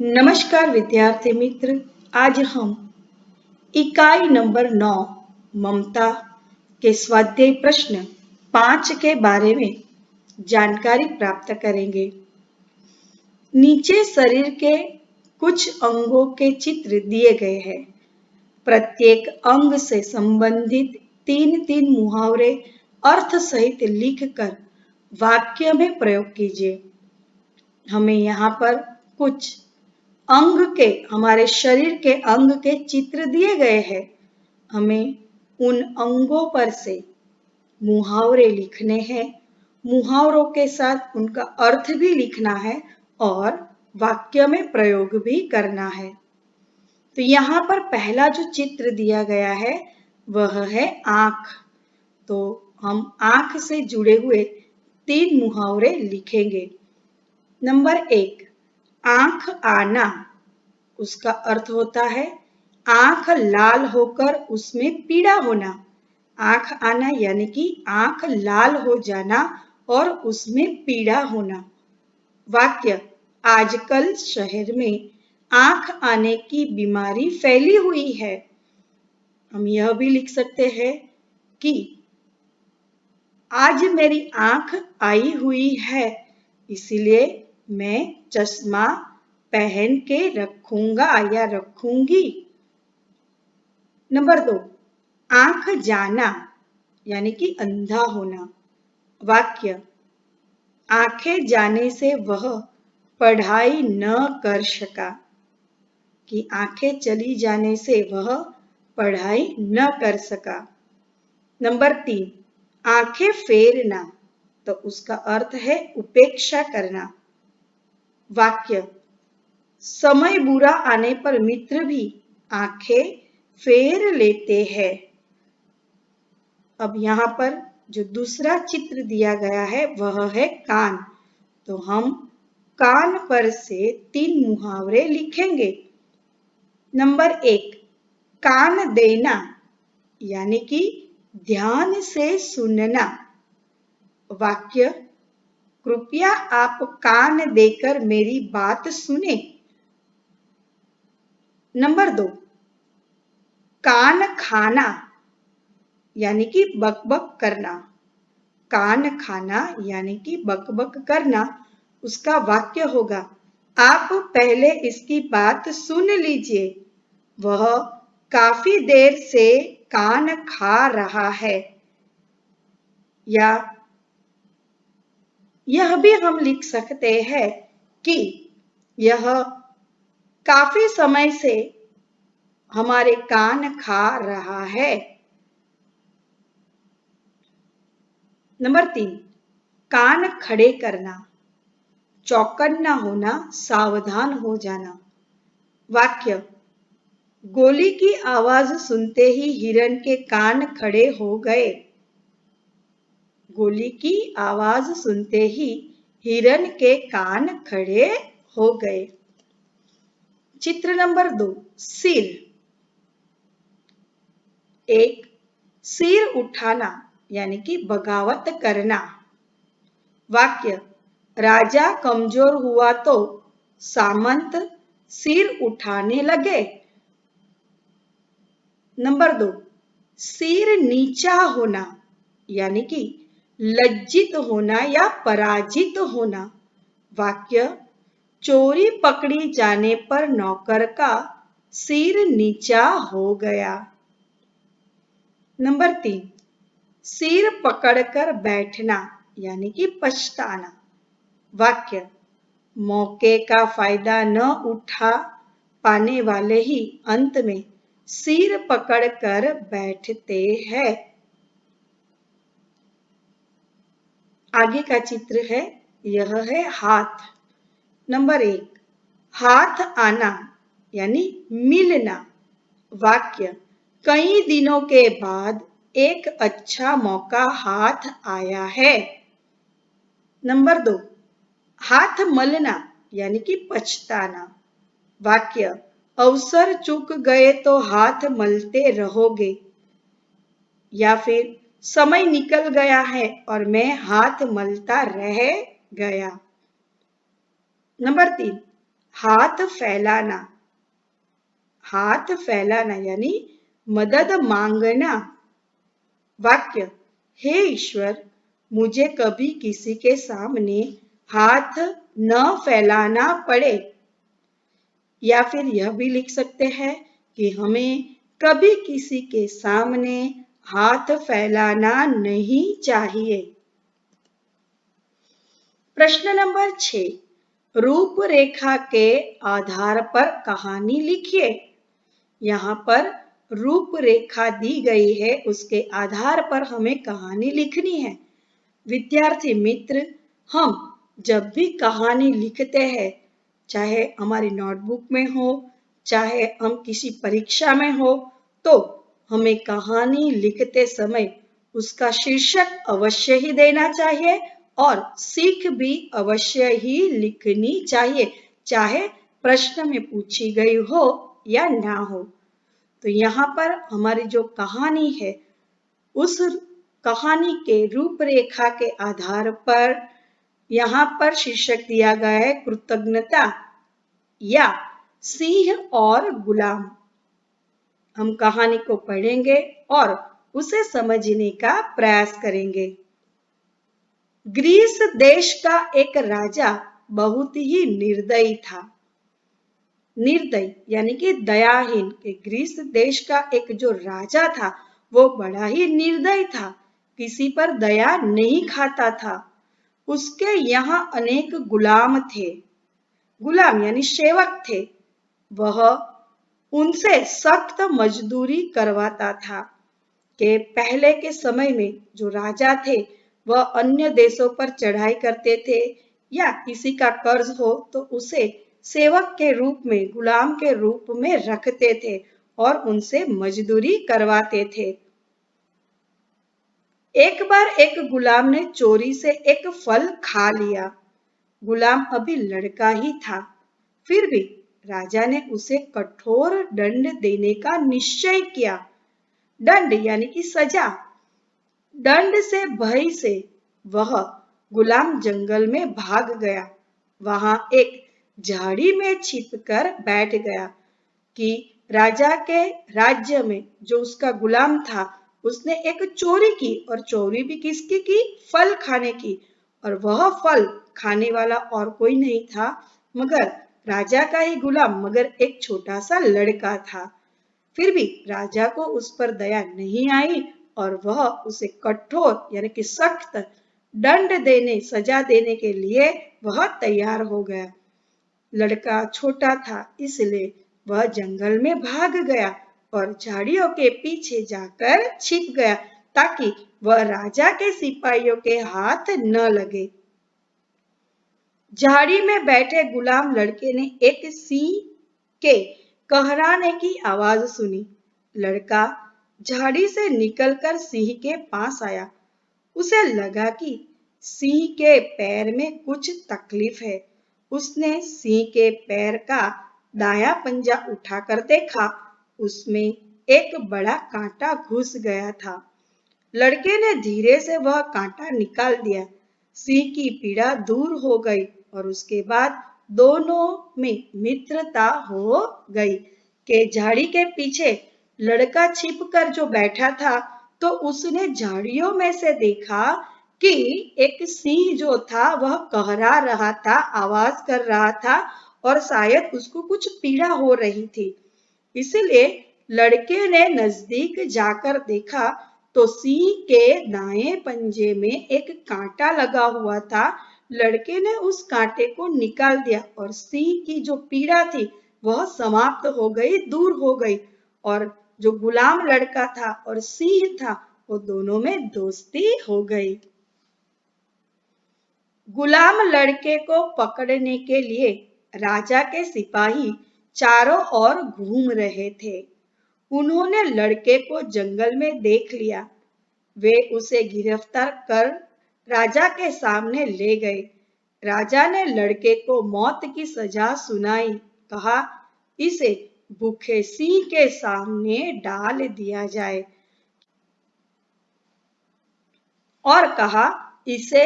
नमस्कार विद्यार्थी मित्र। आज हम इकाई नंबर 9 ममता के स्वाध्याय प्रश्न 5 के बारे में जानकारी प्राप्त करेंगे। नीचे शरीर के कुछ अंगों के चित्र दिए गए हैं। प्रत्येक अंग से संबंधित 3-3 मुहावरे अर्थ सहित लिखकर वाक्य में प्रयोग कीजिए। हमें यहाँ पर कुछ अंग के हमारे शरीर के अंग के चित्र दिए गए हैं। हमें उन अंगों पर से मुहावरे लिखने हैं, मुहावरों के साथ उनका अर्थ भी लिखना है और वाक्य में प्रयोग भी करना है। तो यहाँ पर पहला जो चित्र दिया गया है वह है आँख। तो हम आँख से जुड़े हुए 3 मुहावरे लिखेंगे। नंबर 1, आँख आना। उसका अर्थ होता है आँख लाल होकर उसमें पीड़ा होना। आँख आना यानी कि आँख लाल हो जाना और उसमें पीड़ा होना। वाक्य, आजकल शहर में आँख आने की बीमारी फैली हुई है। हम यह भी लिख सकते हैं कि आज मेरी आँख आई हुई है, इसीलिए मैं चश्मा पहन के रखूंगा या रखूंगी। नंबर 2, आँख जाना यानी कि अंधा होना। वाक्य, आँखें जाने से वह पढ़ाई न कर सका। कि आँखें चली जाने से वह पढ़ाई न कर सका। नंबर 3, आँखें फेरना। तो उसका अर्थ है उपेक्षा करना। वाक्य, समय बुरा आने पर मित्र भी आंखें फेर लेते हैं। अब यहाँ पर जो दूसरा चित्र दिया गया है वह है कान। तो हम कान पर से 3 मुहावरे लिखेंगे। नंबर 1, कान देना यानी कि ध्यान से सुनना। वाक्य, कृपया आप कान देकर मेरी बात सुने। नंबर 2, कान खाना यानी कि बकबक करना। कान खाना यानी कि बकबक करना। उसका वाक्य होगा, आप पहले इसकी बात सुन लीजिए, वह काफी देर से कान खा रहा है। या यह भी हम लिख सकते हैं कि यह काफी समय से हमारे कान खा रहा है। नंबर 3, कान खड़े करना, चौकन्ना होना, सावधान हो जाना। वाक्य, गोली की आवाज सुनते ही हिरन के कान खड़े हो गए। गोली की आवाज सुनते ही हिरन के कान खड़े हो गए। चित्र नंबर 2, सिर। 1, सिर उठाना यानी कि बगावत करना। वाक्य, राजा कमजोर हुआ तो सामंत सिर उठाने लगे। नंबर 2, सिर नीचा होना यानी कि लज्जित होना या पराजित होना। वाक्य, चोरी पकड़ी जाने पर नौकर का सिर नीचा हो गया। नंबर 3, सिर पकड़कर बैठना यानी कि पछताना। वाक्य, मौके का फायदा न उठा पाने वाले ही अंत में सिर पकड़कर बैठते हैं। आगे का चित्र है, यह है हाथ। नंबर 1, हाथ आना यानी मिलना। वाक्य, कई दिनों के बाद एक अच्छा मौका हाथ आया है। नंबर 2, हाथ मलना यानी कि पछताना। वाक्य, अवसर चूक गए तो हाथ मलते रहोगे। या फिर समय निकल गया है और मैं हाथ मलता रह गया। नंबर 3, हाथ फैलाना, हाथ फैलाना यानी मदद मांगना। वाक्य, हे ईश्वर, मुझे कभी किसी के सामने हाथ न फैलाना पड़े। या फिर यह भी लिख सकते हैं कि हमें कभी किसी के सामने हाथ फैलाना नहीं चाहिए। प्रश्न नंबर 6, रूपरेखा के आधार पर कहानी लिखिए। यहाँ पर रूपरेखा दी गई है, उसके आधार पर हमें कहानी लिखनी है। विद्यार्थी मित्र, हम जब भी कहानी लिखते हैं, चाहे हमारी नोटबुक में हो, चाहे हम किसी परीक्षा में हो, तो हमें कहानी लिखते समय उसका शीर्षक अवश्य ही देना चाहिए और सीख भी अवश्य ही लिखनी चाहिए, चाहे प्रश्न में पूछी गई हो या ना हो। तो यहाँ पर हमारी जो कहानी है, उस कहानी के रूपरेखा के आधार पर यहाँ पर शीर्षक दिया गया है कृतज्ञता या सिंह और गुलाम। हम कहानी को पढ़ेंगे और उसे समझने का प्रयास करेंगे। ग्रीस देश का एक राजा बहुत ही निर्दयी था। निर्दयी यानी कि दयाहीन। के ग्रीस देश का एक जो राजा था वो बड़ा ही निर्दयी था, किसी पर दया नहीं खाता था। उसके यहाँ अनेक गुलाम थे। गुलाम यानी सेवक थे। वह उनसे सख्त मजदूरी करवाता था। कि पहले के समय में जो राजा थे वह अन्य देशों पर चढ़ाई करते थे या किसी का कर्ज हो तो उसे सेवक के रूप में, गुलाम के रूप में रखते थे और उनसे मजदूरी करवाते थे। एक बार एक गुलाम ने चोरी से एक फल खा लिया। गुलाम अभी लड़का ही था, फिर भी राजा ने उसे कठोर दंड देने का निश्चय किया। दंड यानी कि सजा। दंड से भय से वह गुलाम जंगल में भाग गया। वहां एक झाड़ी में छिपकर बैठ गया कि राजा के राज्य में जो उसका गुलाम था उसने एक चोरी की, और चोरी भी किसकी की? फल खाने की। और वह फल खाने वाला और कोई नहीं था मगर राजा का ही गुलाम, मगर एक छोटा सा लड़का था। फिर भी राजा को उस पर दया नहीं आई और वह उसे कठोर यानी कि सख्त दंड देने, सजा देने के लिए वह तैयार हो गया। लड़का छोटा था इसलिए वह जंगल में भाग गया और झाड़ियों के पीछे जाकर छिप गया ताकि वह राजा के सिपाहियों के हाथ न लगे। झाड़ी में बैठे गुलाम लड़के ने एक सिंह के कहराने की आवाज सुनी। लड़का झाड़ी से निकलकर सिंह के पास आया। उसे लगा कि सिंह के पैर में कुछ तकलीफ है। उसने सिंह के पैर का दायां पंजा उठाकर देखा, उसमें एक बड़ा कांटा घुस गया था। लड़के ने धीरे से वह कांटा निकाल दिया। सिंह की पीड़ा दूर हो गई और उसके बाद दोनों में मित्रता हो गई। के झाड़ी के पीछे लड़का छिपकर जो बैठा था तो उसने झाड़ियों में से देखा कि एक सिंह जो था वह कहरा रहा था, आवाज कर रहा था और शायद उसको कुछ पीड़ा हो रही थी। इसलिए लड़के ने नजदीक जाकर देखा तो सिंह के दाएं पंजे में एक कांटा लगा हुआ था। लड़के ने उस कांटे को निकाल दिया और सिंह की जो पीड़ा थी वह समाप्त हो गई, दूर हो गई। और जो गुलाम लड़का था और सिंह था वो दोनों में दोस्ती हो गई। गुलाम लड़के को पकड़ने के लिए राजा के सिपाही चारों ओर घूम रहे थे। उन्होंने लड़के को जंगल में देख लिया। वे उसे गिरफ्तार कर राजा के सामने ले गए। राजा ने लड़के को मौत की सजा सुनाई। कहा, इसे भूखे सिंह के सामने डाल दिया जाए और कहा, इसे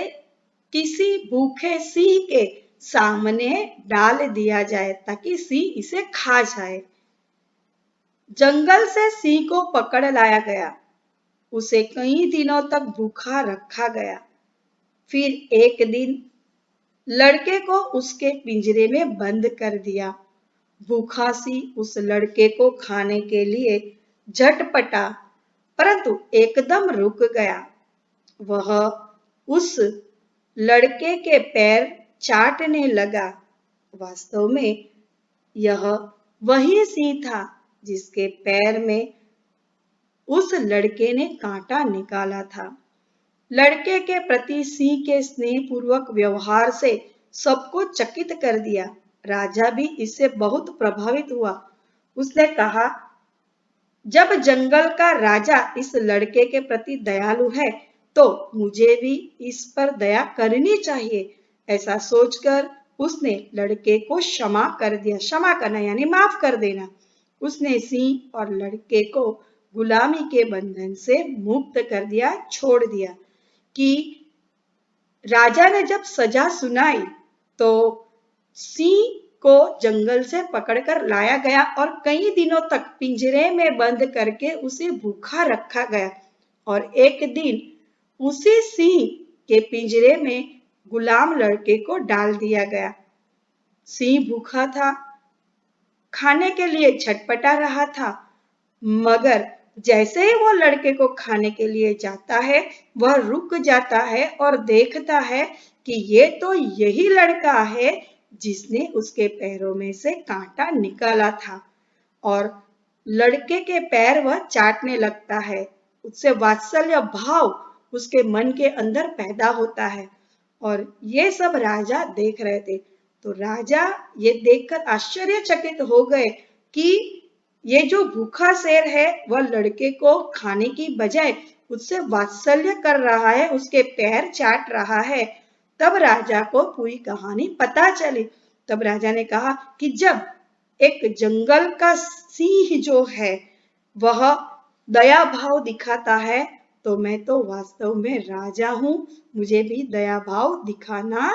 किसी भूखे सिंह के सामने डाल दिया जाए ताकि सिंह इसे खा जाए। जंगल से सिंह को पकड़ लाया गया। उसे कई दिनों तक भूखा रखा गया। फिर एक दिन लड़के को उसके पिंजरे में बंद कर दिया। भूखा सिंह उस लड़के को खाने के लिए झटपटा, परंतु एकदम रुक गया। वह उस लड़के के पैर चाटने लगा। वास्तव में यह वही सिंह था जिसके पैर में उस लड़के ने कांटा निकाला था। लड़के के प्रति सिंह के स्नेहपूर्वक व्यवहार से सबको चकित कर दिया। राजा भी इससे बहुत प्रभावित हुआ। उसने कहा, जब जंगल का राजा इस लड़के के प्रति दयालु है, तो मुझे भी इस पर दया करनी चाहिए। ऐसा सोचकर उसने लड़के को क्षमा कर दिया। क्षमा करना यानी माफ कर देना। उसने सिंह और लड़के को गुलामी के बंधन से मुक्त कर दिया, छोड़ दिया। कि राजा ने जब सजा सुनाई तो सिंह को जंगल से पकड़कर लाया गया और कई दिनों तक पिंजरे में बंद करके उसे भूखा रखा गया। और एक दिन उसी सिंह के पिंजरे में गुलाम लड़के को डाल दिया गया। सिंह भूखा था, खाने के लिए छटपटा रहा था, मगर जैसे ही वो लड़के को खाने के लिए जाता है, वह रुक जाता है और देखता है कि ये तो यही लड़का है जिसने उसके पैरों में से कांटा निकाला था। और लड़के के पैर वह चाटने लगता है। उससे वात्सल्य भाव उसके मन के अंदर पैदा होता है। और ये सब राजा देख रहे थे। तो राजा ये देखकर आश्चर्यचकित हो गए कि ये जो भूखा शेर है वह लड़के को खाने की बजाय उससे वात्सल्य कर रहा है, उसके पैर चाट रहा है। तब राजा को पूरी कहानी पता चली। तब राजा ने कहा कि जब एक जंगल का सिंह जो है वह दया भाव दिखाता है, तो मैं तो वास्तव में राजा हूं, मुझे भी दया भाव दिखाना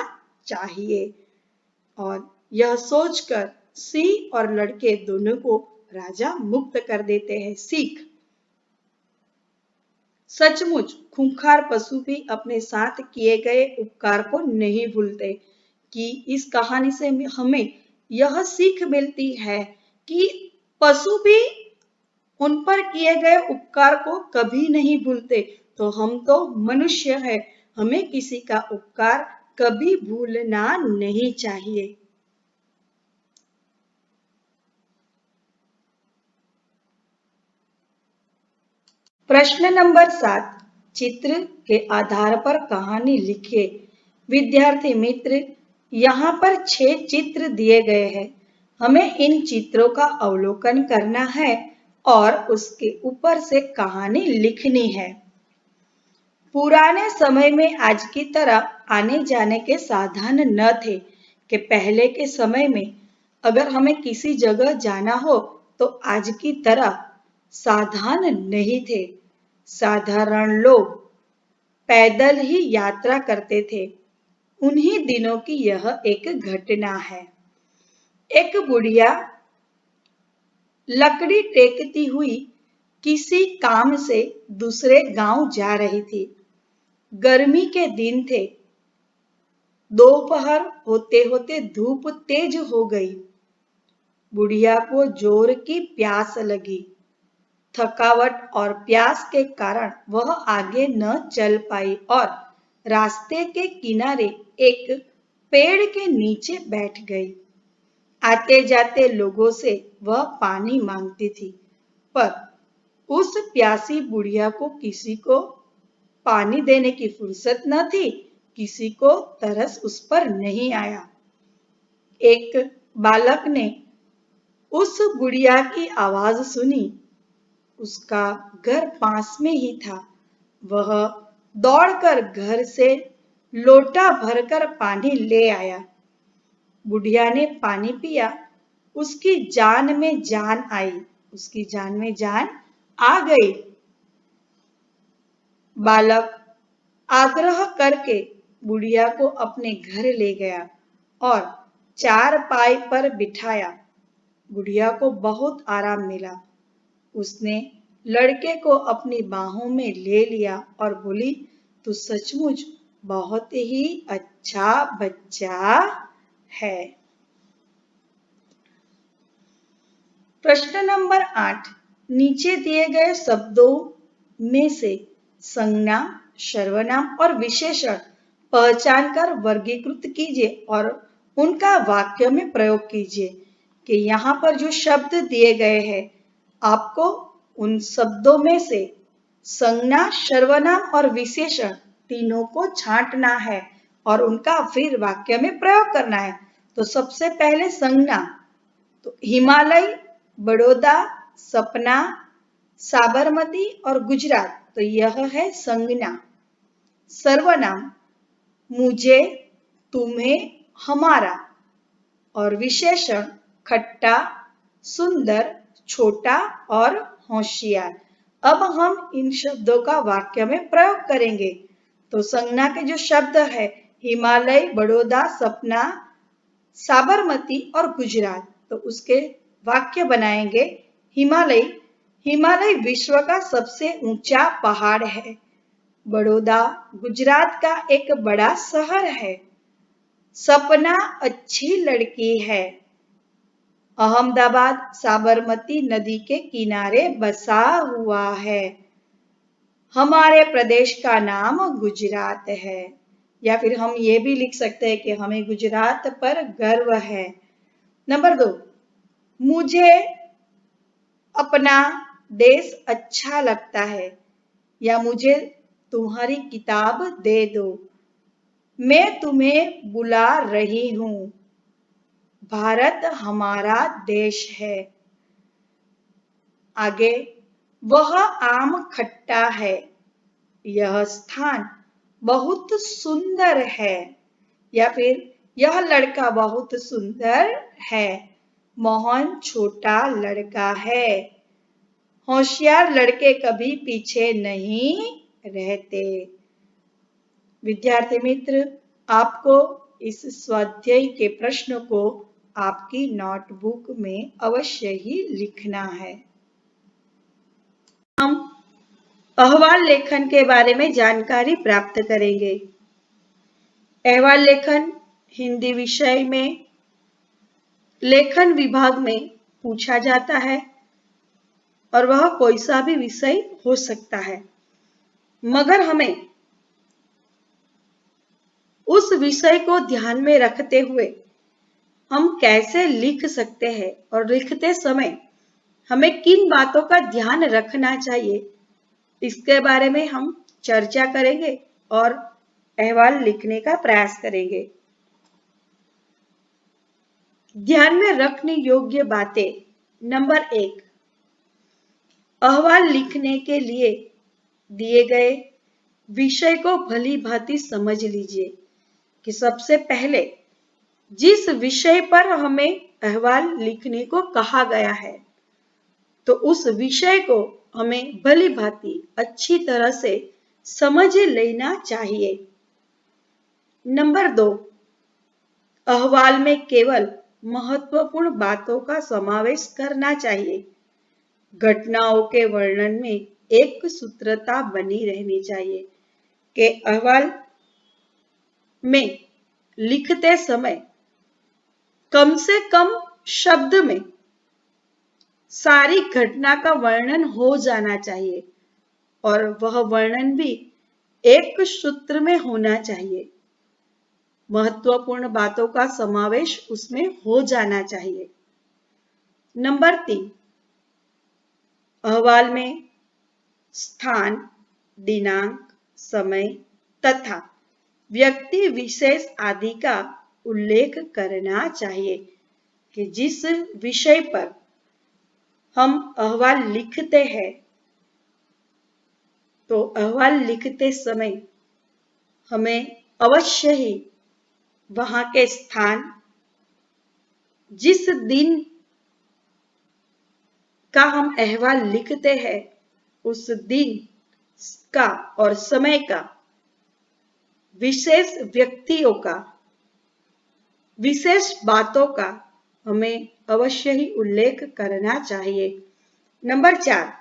चाहिए। और यह सोचकर सिंह और लड़के दोनों को राजा मुक्त कर देते हैं। सीख, सचमुच खूंखार पशु भी अपने साथ किए गए उपकार को नहीं भूलते। कि इस कहानी से हमें यह सीख मिलती है कि पशु भी उन पर किए गए उपकार को कभी नहीं भूलते। तो हम तो मनुष्य हैं, हमें किसी का उपकार कभी भूलना नहीं चाहिए। प्रश्न नंबर 7, चित्र के आधार पर कहानी लिखिए। विद्यार्थी मित्र, यहाँ पर 6 चित्र दिए गए हैं। हमें इन चित्रों का अवलोकन करना है और उसके ऊपर से कहानी लिखनी है। पुराने समय में आज की तरह आने जाने के साधन न थे कि पहले के समय में अगर हमें किसी जगह जाना हो तो आज की तरह साधन नहीं थे। साधारण लोग पैदल ही यात्रा करते थे। उन्हीं दिनों की यह एक घटना है। एक बुढ़िया लकड़ी टेकती हुई किसी काम से दूसरे गांव जा रही थी। गर्मी के दिन थे। दोपहर होते होते धूप तेज हो गई। बुढ़िया को जोर की प्यास लगी। थकावट और प्यास के कारण वह आगे न चल पाई और रास्ते के किनारे एक पेड़ के नीचे बैठ गई। आते जाते लोगों से वह पानी मांगती थी, पर उस प्यासी बुढ़िया को किसी को पानी देने की फुर्सत न थी, किसी को तरस उस पर नहीं आया। एक बालक ने उस बुढ़िया की आवाज सुनी। उसका घर पास में ही था। वह दौड़कर घर से लोटा भरकर पानी ले आया। बुढ़िया ने पानी पिया। उसकी जान में जान आई, उसकी जान में जान आ गई। बालक आग्रह करके बुढ़िया को अपने घर ले गया। और चारपाई पर बिठाया। बुढ़िया को बहुत आराम मिला। उसने लड़के को अपनी बाहों में ले लिया और बोली, तू सचमुच बहुत ही अच्छा बच्चा है। प्रश्न नंबर 8, नीचे दिए गए शब्दों में से संज्ञा, सर्वनाम और विशेषण पहचान कर वर्गीकृत कीजिए और उनका वाक्य में प्रयोग कीजिए। कि यहाँ पर जो शब्द दिए गए हैं, आपको उन शब्दों में से संज्ञा, सर्वनाम और विशेषण तीनों को छांटना है और उनका फिर वाक्य में प्रयोग करना है। तो सबसे पहले संज्ञा, तो हिमालय, बड़ौदा, सपना, साबरमती और गुजरात, तो यह है संज्ञा। सर्वनाम, मुझे, तुम्हें, हमारा। और विशेषण, खट्टा, सुंदर, छोटा और होशियार। अब हम इन शब्दों का वाक्य में प्रयोग करेंगे। तो संज्ञा के जो शब्द है हिमालय, बड़ौदा, सपना, साबरमती और गुजरात, तो उसके वाक्य बनाएंगे। हिमालय, हिमालय विश्व का सबसे ऊंचा पहाड़ है। बड़ौदा गुजरात का एक बड़ा शहर है। सपना अच्छी लड़की है। अहमदाबाद साबरमती नदी के किनारे बसा हुआ है। हमारे प्रदेश का नाम गुजरात है। या फिर हम ये भी लिख सकते हैं कि हमें गुजरात पर गर्व है। नंबर 2, मुझे अपना देश अच्छा लगता है या मुझे तुम्हारी किताब दे दो। मैं तुम्हें बुला रही हूं। भारत हमारा देश है। आगे, वह आम खट्टा है। यह स्थान बहुत सुंदर है। या फिर यह लड़का बहुत सुंदर है। मोहन छोटा लड़का है। होशियार लड़के कभी पीछे नहीं रहते। विद्यार्थी मित्र, आपको इस स्वाध्याय के प्रश्न को आपकी नोटबुक में अवश्य ही लिखना है। हम अहवाल लेखन के बारे में जानकारी प्राप्त करेंगे। अहवाल लेखन हिंदी विषय में लेखन विभाग में पूछा जाता है और वह कोई सा भी विषय हो सकता है, मगर हमें उस विषय को ध्यान में रखते हुए हम कैसे लिख सकते हैं और लिखते समय हमें किन बातों का ध्यान रखना चाहिए, इसके बारे में हम चर्चा करेंगे और अहवाल लिखने का प्रयास करेंगे। ध्यान में रखने योग्य बातें। नंबर 1, अहवाल लिखने के लिए दिए गए विषय को भली भांति समझ लीजिए कि सबसे पहले जिस विषय पर हमें अहवाल लिखने को कहा गया है, तो उस विषय को हमें भली भांति अच्छी तरह से समझ लेना चाहिए। नंबर 2, अहवाल में केवल महत्वपूर्ण बातों का समावेश करना चाहिए। घटनाओं के वर्णन में एक सूत्रता बनी रहनी चाहिए कि अहवाल में लिखते समय कम से कम शब्द में सारी घटना का वर्णन हो जाना चाहिए और वह वर्णन भी एक सूत्र में होना चाहिए। महत्वपूर्ण बातों का समावेश उसमें हो जाना चाहिए। नंबर 3, अहवाल में स्थान, दिनांक, समय तथा व्यक्ति विशेष आदि का उल्लेख करना चाहिए कि जिस विषय पर हम अहवाल लिखते हैं, तो अहवाल लिखते समय हमें अवश्य ही वहां के स्थान, जिस दिन का हम अहवाल लिखते हैं, उस दिन का और समय का, विशेष व्यक्तियों का विशेष बातों का हमें अवश्य ही उल्लेख करना चाहिए। नंबर 4,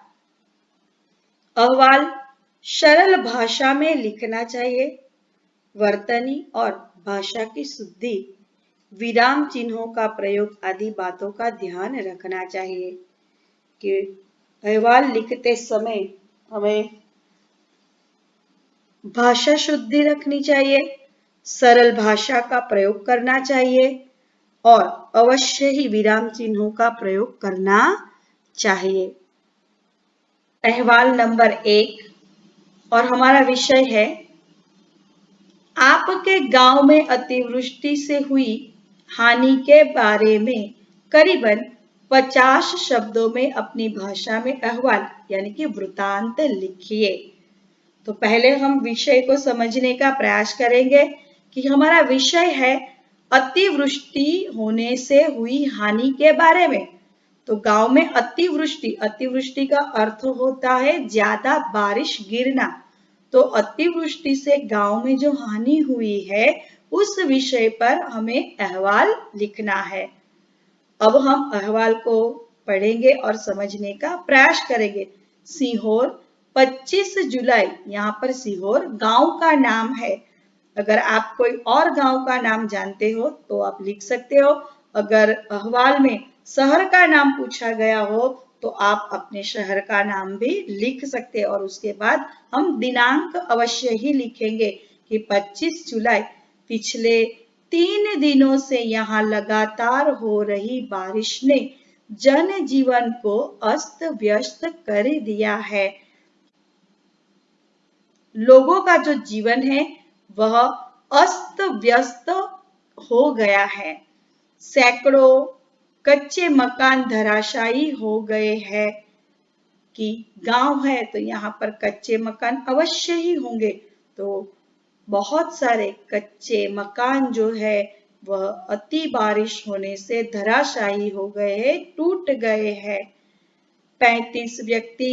अहवाल सरल भाषा में लिखना चाहिए। वर्तनी और भाषा की शुद्धि, विराम चिन्हों का प्रयोग आदि बातों का ध्यान रखना चाहिए कि अहवाल लिखते समय हमें भाषा शुद्धि रखनी चाहिए, सरल भाषा का प्रयोग करना चाहिए और अवश्य ही विराम चिन्हों का प्रयोग करना चाहिए। अहवाल नंबर 1 और हमारा विषय है आपके गांव में अतिवृष्टि से हुई हानि के बारे में करीबन 50 शब्दों में अपनी भाषा में अहवाल यानी कि वृतांत लिखिए। तो पहले हम विषय को समझने का प्रयास करेंगे कि हमारा विषय है अतिवृष्टि होने से हुई हानि के बारे में। तो गांव में अतिवृष्टि, अतिवृष्टि का अर्थ होता है ज्यादा बारिश गिरना। तो अतिवृष्टि से गांव में जो हानि हुई है उस विषय पर हमें अहवाल लिखना है। अब हम अहवाल को पढ़ेंगे और समझने का प्रयास करेंगे। सीहोर 25 जुलाई, यहाँ पर सीहोर गांव का नाम है। अगर आप कोई और गांव का नाम जानते हो तो आप लिख सकते हो। अगर अहवाल में शहर का नाम पूछा गया हो तो आप अपने शहर का नाम भी लिख सकते हैं और उसके बाद हम दिनांक अवश्य ही लिखेंगे कि 25 जुलाई। पिछले 3 दिनों से यहाँ लगातार हो रही बारिश ने जनजीवन को अस्त व्यस्त कर दिया है। लोगों का जो जीवन है वह अस्त व्यस्त हो गया है। सैकड़ों कच्चे मकान धराशायी हो गए हैं। कि गांव है तो यहाँ पर कच्चे मकान अवश्य ही होंगे। तो बहुत सारे कच्चे मकान जो है वह अति बारिश होने से धराशायी हो गए हैं, टूट गए हैं। 35 व्यक्ति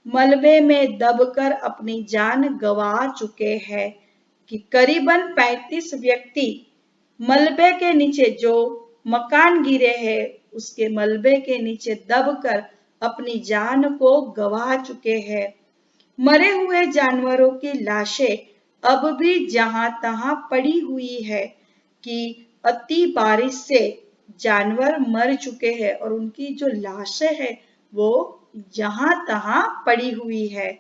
मलबे में दबकर अपनी जान गंवा चुके हैं। कि करीबन 35 व्यक्ति मलबे के नीचे, जो मकान गिरे हैं उसके मलबे के नीचे दबकर अपनी जान को गंवा चुके हैं। मरे हुए जानवरों की लाशें अब भी जहां तहां पड़ी हुई है। कि अति बारिश से जानवर मर चुके हैं और उनकी जो लाशें हैं वो जहां तहां पड़ी हुई है।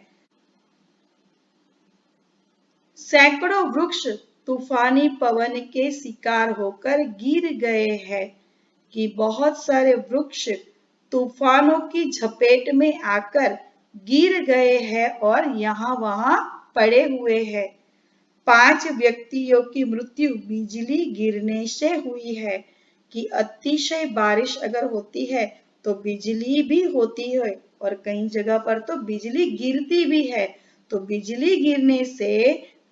सैकड़ों वृक्ष तूफानी पवन के शिकार होकर गिर गए हैं। कि बहुत सारे वृक्ष तूफानों की झपेट में आकर गिर गए हैं और यहाँ वहां पड़े हुए हैं। 5 व्यक्तियों की मृत्यु बिजली गिरने से हुई है। कि अतिशय बारिश अगर होती है तो बिजली भी होती है और कई जगह पर तो बिजली गिरती भी है। तो बिजली गिरने से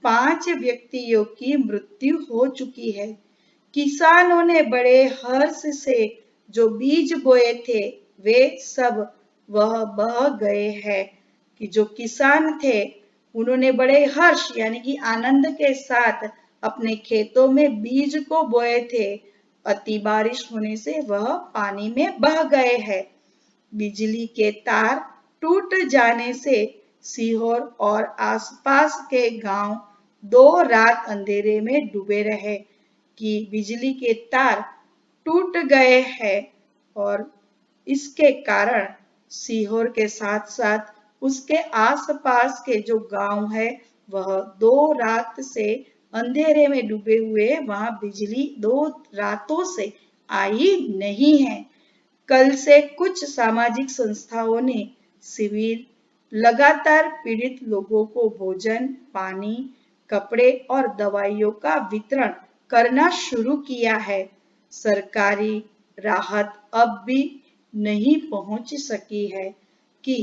5 व्यक्तियों की मृत्यु हो चुकी है। किसानों ने बड़े हर्ष से जो बीज बोए थे वे सब वह बह गए हैं। कि जो किसान थे उन्होंने बड़े हर्ष यानी कि आनंद के साथ अपने खेतों में बीज को बोए थे, अति बारिश होने से वह पानी में बह गए हैं। बिजली के तार टूट जाने से सीहोर और आसपास के गांव 2 रात अंधेरे में डूबे रहे। कि बिजली के तार टूट गए हैं और इसके कारण सीहोर के साथ साथ उसके आसपास के जो गांव है वह 2 रात से अंधेरे में डूबे हुए, वहां बिजली 2 रातों से आई नहीं है। कल से कुछ सामाजिक संस्थाओं ने शिविर लगातार पीड़ित लोगों को भोजन, पानी, कपड़े और दवाइयों का वितरण करना शुरू किया है। सरकारी राहत अब भी नहीं पहुंच सकी है। कि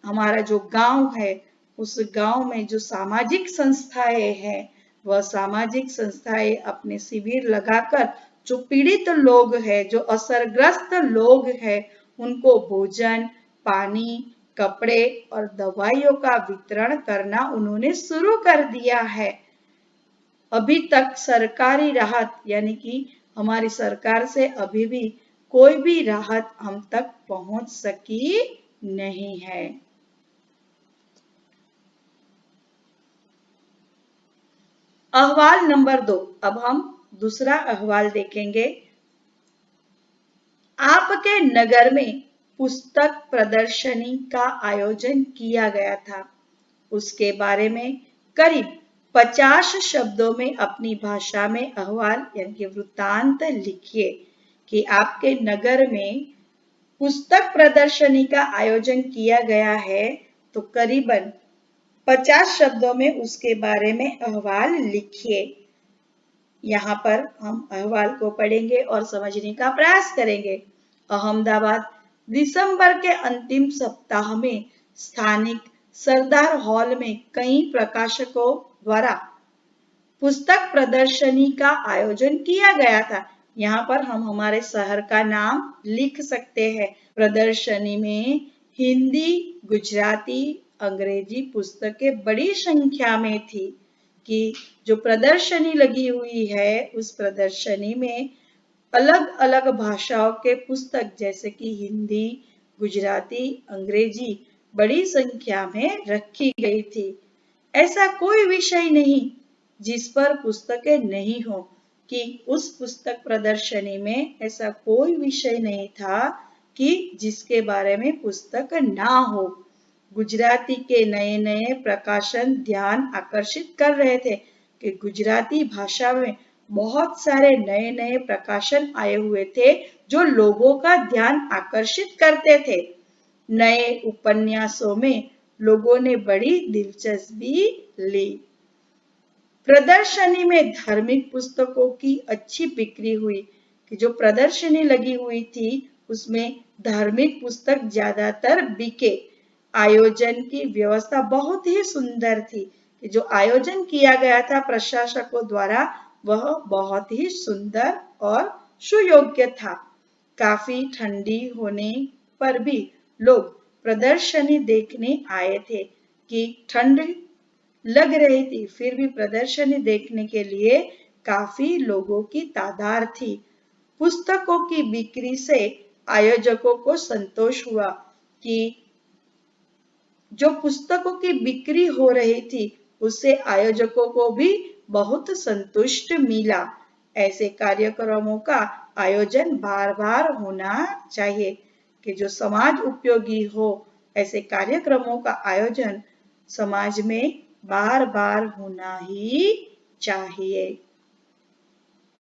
हमारा जो गांव है उस गांव में जो सामाजिक संस्थाएं हैं वह सामाजिक संस्थाएं अपने शिविर लगाकर जो पीड़ित लोग हैं, जो असरग्रस्त लोग हैं, उनको भोजन, पानी, कपड़े और दवाइयों का वितरण करना उन्होंने शुरू कर दिया है। अभी तक सरकारी राहत यानी कि हमारी सरकार से अभी भी कोई भी राहत हम तक पहुंच सकी नहीं है। अहवाल नंबर 2। अब हम दूसरा अहवाल देखेंगे। आपके नगर में पुस्तक प्रदर्शनी का आयोजन किया गया था। उसके बारे में करीब 50 शब्दों में अपनी भाषा में अहवाल यानी कि वृत्तांत लिखिए कि आपके नगर में पुस्तक प्रदर्शनी का आयोजन किया गया है, तो करीबन 50 शब्दों में उसके बारे में अहवाल लिखिए। यहाँ पर हम अहवाल को पढ़ेंगे और समझने का प्रयास करेंगे। अहमदाबाद, दिसंबर के अंतिम सप्ताह में स्थानिक सरदार हॉल में कई प्रकाशकों द्वारा पुस्तक प्रदर्शनी का आयोजन किया गया था। यहाँ पर हम हमारे शहर का नाम लिख सकते हैं। प्रदर्शनी में हिंदी, गुजराती, अंग्रेजी पुस्तकें बड़ी संख्या में थी। कि जो प्रदर्शनी लगी हुई है उस प्रदर्शनी में अलग अलग भाषाओं के पुस्तक जैसे कि हिंदी, गुजराती, अंग्रेजी बड़ी संख्या में रखी गई थी। ऐसा कोई विषय नहीं जिस पर पुस्तकें नहीं हो, कि उस पुस्तक प्रदर्शनी में ऐसा कोई विषय नहीं था कि जिसके बारे में पुस्तक ना हो। गुजराती के नए नए प्रकाशन ध्यान आकर्षित कर रहे थे कि गुजराती भाषा में बहुत सारे नए नए प्रकाशन आए हुए थे जो लोगों का ध्यान आकर्षित करते थे। नए उपन्यासों में लोगों ने बड़ी दिलचस्पी ली। प्रदर्शनी में धार्मिक पुस्तकों की अच्छी बिक्री हुई। कि जो प्रदर्शनी लगी हुई थी उसमें धार्मिक पुस्तक ज्यादातर बिके। आयोजन की व्यवस्था बहुत ही सुंदर थी। कि जो आयोजन किया गया था प्रशासकों द्वारा वह बहुत ही सुंदर और सुयोग्य था। काफी ठंडी होने पर भी लोग प्रदर्शनी देखने आए थे। कि ठंड लग रही थी फिर भी प्रदर्शनी देखने के लिए काफी लोगों की तादाद थी। पुस्तकों की बिक्री से आयोजकों को संतोष हुआ कि जो पुस्तकों की बिक्री हो रही थी उससे आयोजकों को भी बहुत संतुष्ट मिला। ऐसे कार्यक्रमों का आयोजन बार बार होना चाहिए। कि जो समाज उपयोगी हो ऐसे कार्यक्रमों का आयोजन समाज में बार बार होना ही चाहिए।